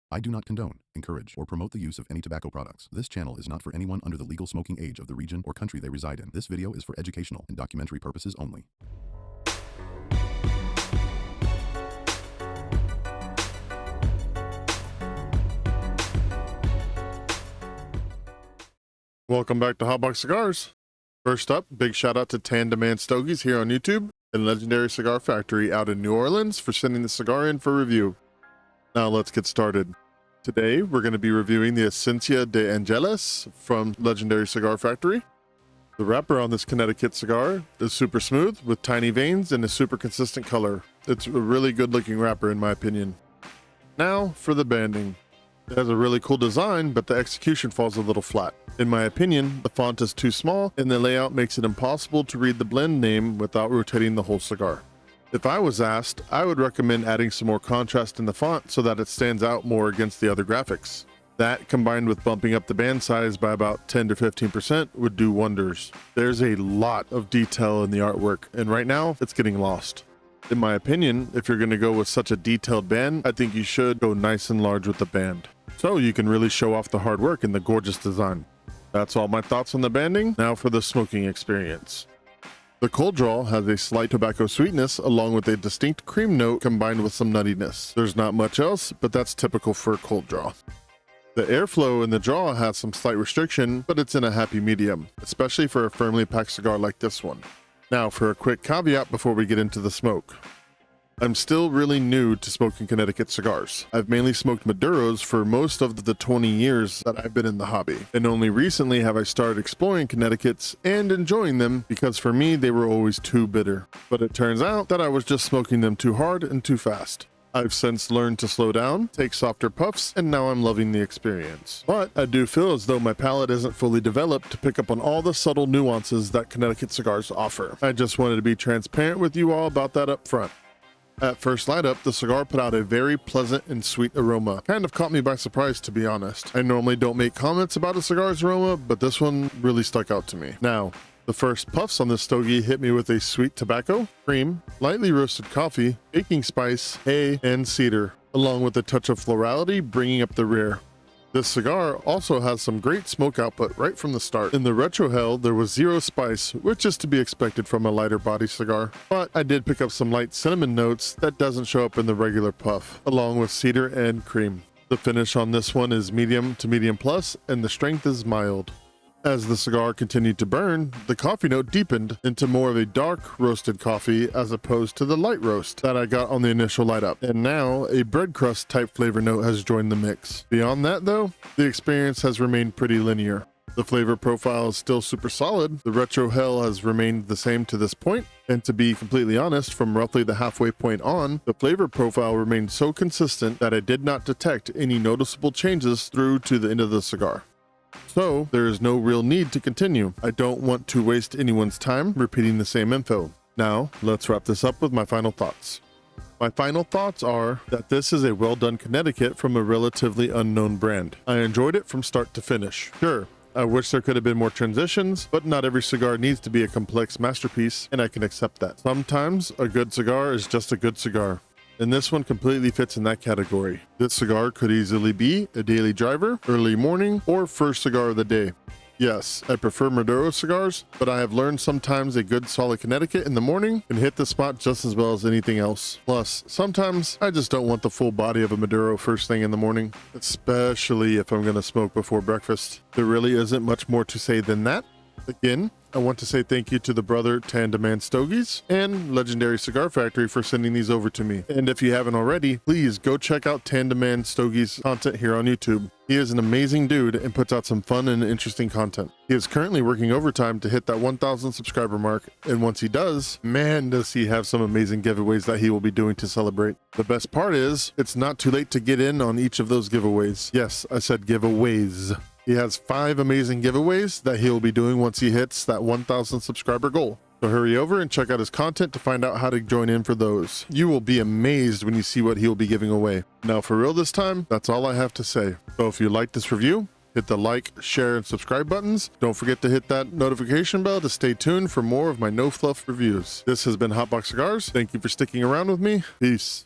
I do not condone, encourage, or promote the use of any tobacco products. This channel is not for anyone under the legal smoking age of the region or country they reside in. This video is for educational and documentary purposes only. Welcome back to Hotbox Cigars. First up, big shout out to Tan Demand Stogies here on YouTube and Legendary Cigar Factory out in New Orleans for sending the cigar in for review. Now let's get started. Today we're going to be reviewing the Esencia de Angeles from Legendary Cigar Factory. The wrapper on this Connecticut cigar is super smooth with tiny veins and a super consistent color. It's a really good looking wrapper in my opinion. Now for the banding. It has a really cool design, but the execution falls a little flat. In my opinion, the font is too small and the layout makes it impossible to read the blend name without rotating the whole cigar. If I was asked, I would recommend adding some more contrast in the font so that it stands out more against the other graphics. That, combined with bumping up the band size by about 10 to 15%, would do wonders. There's a lot of detail in the artwork, and right now, it's getting lost. In my opinion, if you're going to go with such a detailed band, I think you should go nice and large with the band, so you can really show off the hard work and the gorgeous design. That's all my thoughts on the banding. Now for the smoking experience. The cold draw has a slight tobacco sweetness along with a distinct cream note combined with some nuttiness. There's not much else, but that's typical for a cold draw. The airflow in the draw has some slight restriction, but it's in a happy medium, especially for a firmly packed cigar like this one. Now for a quick caveat before we get into the smoke. I'm still really new to smoking Connecticut cigars. I've mainly smoked Maduros for most of the 20 years that I've been in the hobby, and only recently have I started exploring Connecticut's and enjoying them because for me they were always too bitter. But it turns out that I was just smoking them too hard and too fast. I've since learned to slow down, take softer puffs, and now I'm loving the experience. But I do feel as though my palate isn't fully developed to pick up on all the subtle nuances that Connecticut cigars offer. I just wanted to be transparent with you all about that up front. At first light up, the cigar put out a very pleasant and sweet aroma. Kind of caught me by surprise, to be honest. I normally don't make comments about a cigar's aroma, but this one really stuck out to me. Now, the first puffs on this stogie hit me with a sweet tobacco, cream, lightly roasted coffee, baking spice, hay, and cedar, along with a touch of florality bringing up the rear. This cigar also has some great smoke output right from the start. In the retrohale, there was zero spice, which is to be expected from a lighter body cigar, but I did pick up some light cinnamon notes that doesn't show up in the regular puff, along with cedar and cream. The finish on this one is medium to medium plus, and the strength is mild. As the cigar continued to burn, the coffee note deepened into more of a dark roasted coffee as opposed to the light roast that I got on the initial light up. And now a bread crust type flavor note has joined the mix. Beyond that though, the experience has remained pretty linear. The flavor profile is still super solid. The retrohale has remained the same to this point. And to be completely honest, from roughly the halfway point on, the flavor profile remained so consistent that I did not detect any noticeable changes through to the end of the cigar. So there is no real need to continue. I don't want to waste anyone's time repeating the same info. Now, let's wrap this up with my final thoughts. My final thoughts are that this is a well done Connecticut from a relatively unknown brand. I enjoyed it from start to finish. Sure, I wish there could have been more transitions, but not every cigar needs to be a complex masterpiece, and I can accept that. Sometimes a good cigar is just a good cigar. And this one completely fits in that category. This cigar could easily be a daily driver, early morning, or first cigar of the day. Yes, I prefer Maduro cigars, but I have learned sometimes a good solid Connecticut in the morning can hit the spot just as well as anything else. Plus, sometimes I just don't want the full body of a Maduro first thing in the morning, especially if I'm going to smoke before breakfast. There really isn't much more to say than that. Again, I want to say thank you to the brother Tan Demand Stogies and Legendary Cigar Factory for sending these over to me. And if you haven't already, please go check out Tan Demand Stogies' content here on YouTube. He is an amazing dude and puts out some fun and interesting content. He is currently working overtime to hit that 1,000 subscriber mark, and once he does, man does he have some amazing giveaways that he will be doing to celebrate. The best part is, it's not too late to get in on each of those giveaways. Yes, I said giveaways. He has 5 amazing giveaways that he'll be doing once he hits that 1,000 subscriber goal. So hurry over and check out his content to find out how to join in for those. You will be amazed when you see what he'll be giving away. Now for real this time, that's all I have to say. So if you like this review, hit the like, share, and subscribe buttons. Don't forget to hit that notification bell to stay tuned for more of my no fluff reviews. This has been Hotbox Cigars. Thank you for sticking around with me. Peace.